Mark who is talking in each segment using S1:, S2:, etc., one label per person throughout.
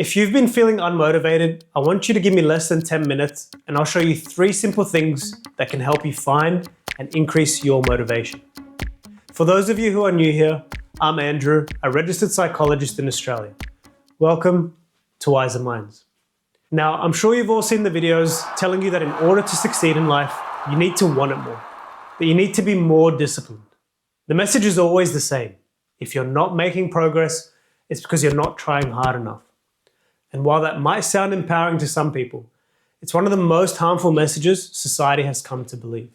S1: If you've been feeling unmotivated, I want you to give me less than 10 minutes and I'll show you 3 simple things that can help you find and increase your motivation. For those of you who are new here, I'm Andrew, a registered psychologist in Australia. Welcome to Wiser Minds. Now, I'm sure you've all seen the videos telling you that in order to succeed in life, you need to want it more, that you need to be more disciplined. The message is always the same. If you're not making progress, it's because you're not trying hard enough. And while that might sound empowering to some people, it's one of the most harmful messages society has come to believe.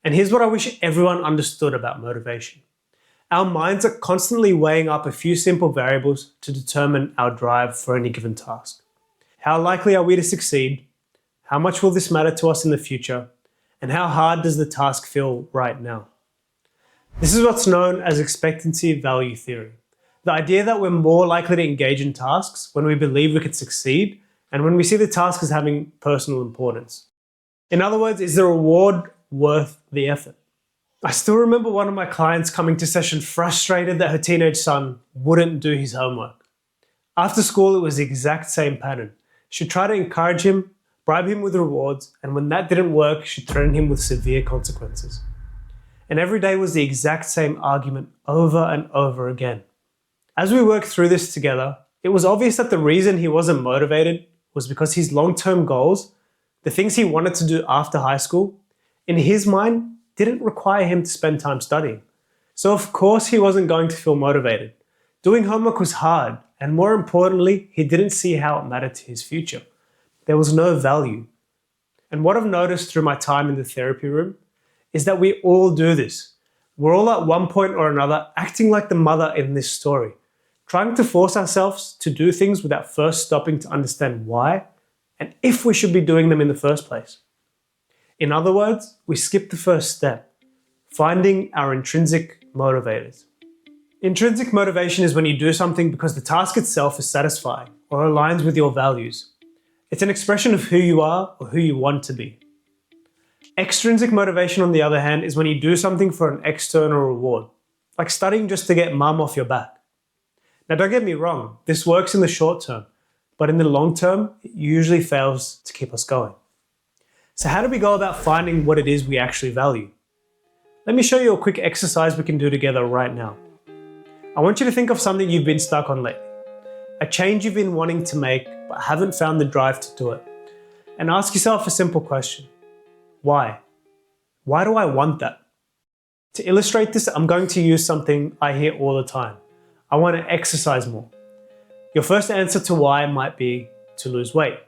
S1: And here's what I wish everyone understood about motivation. Our minds are constantly weighing up a few simple variables to determine our drive for any given task. How likely are we to succeed? How much will this matter to us in the future? And how hard does the task feel right now? This is what's known as expectancy value theory. The idea that we're more likely to engage in tasks when we believe we could succeed and when we see the task as having personal importance. In other words, is the reward worth the effort? I still remember one of my clients coming to session frustrated that her teenage son wouldn't do his homework. After school, it was the exact same pattern. She'd try to encourage him, bribe him with rewards, and when that didn't work, she'd threaten him with severe consequences. And every day was the exact same argument over and over again. As we worked through this together, it was obvious that the reason he wasn't motivated was because his long-term goals, the things he wanted to do after high school, in his mind, didn't require him to spend time studying. So of course he wasn't going to feel motivated. Doing homework was hard, and more importantly, he didn't see how it mattered to his future. There was no value. And what I've noticed through my time in the therapy room is that we all do this. We're all at one point or another acting like the mother in this story, trying to force ourselves to do things without first stopping to understand why and if we should be doing them in the first place. In other words, we skip the first step, finding our intrinsic motivators. Intrinsic motivation is when you do something because the task itself is satisfying or aligns with your values. It's an expression of who you are or who you want to be. Extrinsic motivation, on the other hand, is when you do something for an external reward, like studying just to get mum off your back. Now, don't get me wrong, this works in the short term, but in the long term, it usually fails to keep us going. So how do we go about finding what it is we actually value? Let me show you a quick exercise we can do together right now. I want you to think of something you've been stuck on lately, a change you've been wanting to make but haven't found the drive to do it, and ask yourself a simple question. Why? Why do I want that? To illustrate this, I'm going to use something I hear all the time. I want to exercise more. Your first answer to why might be to lose weight.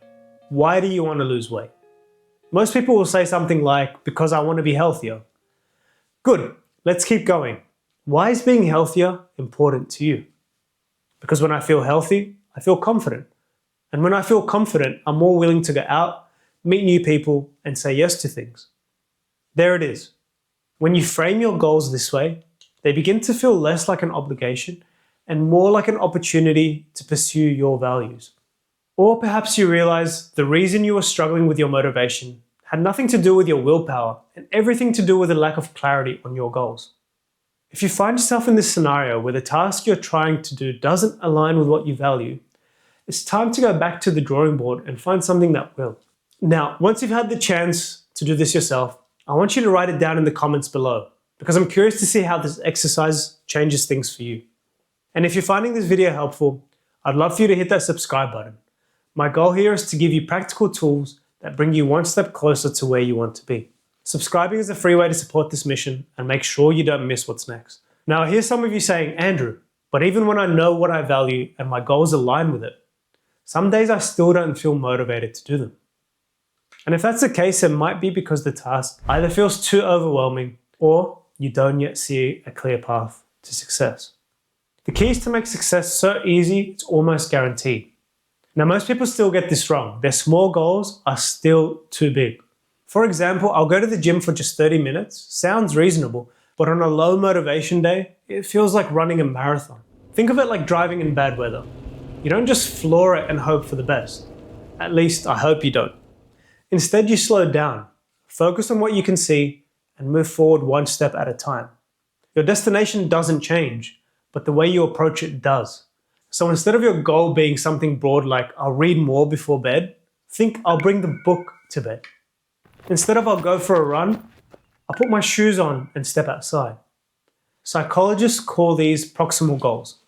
S1: Why do you want to lose weight? Most people will say something like, because I want to be healthier. Good, let's keep going. Why is being healthier important to you? Because when I feel healthy, I feel confident. And when I feel confident, I'm more willing to go out, meet new people, and say yes to things. There it is. When you frame your goals this way, they begin to feel less like an obligation and more like an opportunity to pursue your values. Or perhaps you realize the reason you were struggling with your motivation had nothing to do with your willpower and everything to do with a lack of clarity on your goals. If you find yourself in this scenario where the task you're trying to do doesn't align with what you value, it's time to go back to the drawing board and find something that will. Now, once you've had the chance to do this yourself, I want you to write it down in the comments below because I'm curious to see how this exercise changes things for you. And if you're finding this video helpful, I'd love for you to hit that subscribe button. My goal here is to give you practical tools that bring you one step closer to where you want to be. Subscribing is a free way to support this mission and make sure you don't miss what's next. Now, I hear some of you saying, Andrew, but even when I know what I value and my goals align with it, some days I still don't feel motivated to do them. And if that's the case, it might be because the task either feels too overwhelming or you don't yet see a clear path to success. The key is to make success so easy, it's almost guaranteed. Now, most people still get this wrong. Their small goals are still too big. For example, I'll go to the gym for just 30 minutes. Sounds reasonable, but on a low motivation day, it feels like running a marathon. Think of it like driving in bad weather. You don't just floor it and hope for the best. At least, I hope you don't. Instead, you slow down, focus on what you can see, and move forward one step at a time. Your destination doesn't change, but the way you approach it does. So instead of your goal being something broad like I'll read more before bed, think I'll bring the book to bed. Instead of I'll go for a run, I'll put my shoes on and step outside. Psychologists call these proximal goals.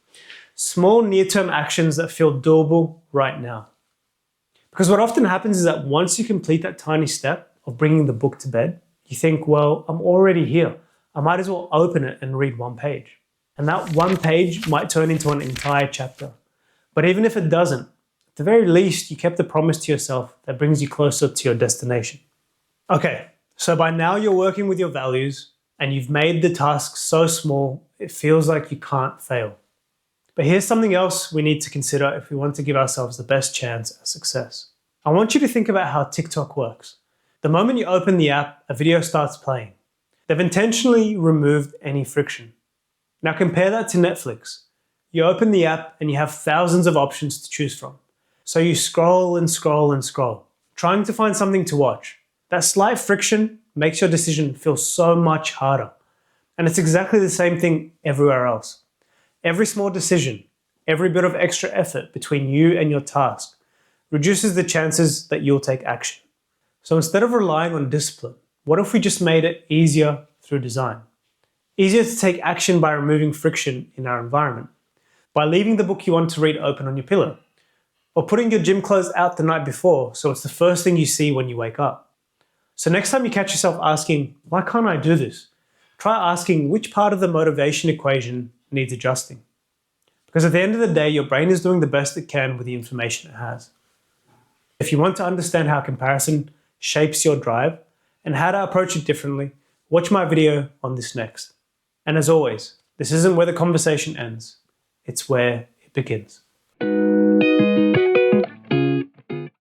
S1: Small near-term actions that feel doable right now. Because what often happens is that once you complete that tiny step of bringing the book to bed, you think, well, I'm already here. I might as well open it and read one page. And that one page might turn into an entire chapter. But even if it doesn't, at the very least, you kept a promise to yourself that brings you closer to your destination. Okay, so by now you're working with your values and you've made the task so small, it feels like you can't fail. But here's something else we need to consider if we want to give ourselves the best chance at success. I want you to think about how TikTok works. The moment you open the app, a video starts playing. They've intentionally removed any friction. Now compare that to Netflix. You open the app and you have thousands of options to choose from. So you scroll and scroll and scroll, trying to find something to watch. That slight friction makes your decision feel so much harder. And it's exactly the same thing everywhere else. Every small decision, every bit of extra effort between you and your task reduces the chances that you'll take action. So instead of relying on discipline, what if we just made it easier through design? Easier to take action by removing friction in our environment, by leaving the book you want to read open on your pillow, or putting your gym clothes out the night before so it's the first thing you see when you wake up. So next time you catch yourself asking, why can't I do this? Try asking which part of the motivation equation needs adjusting. Because at the end of the day, your brain is doing the best it can with the information it has. If you want to understand how comparison shapes your drive and how to approach it differently, watch my video on this next. And as always, this isn't where the conversation ends, it's where it begins.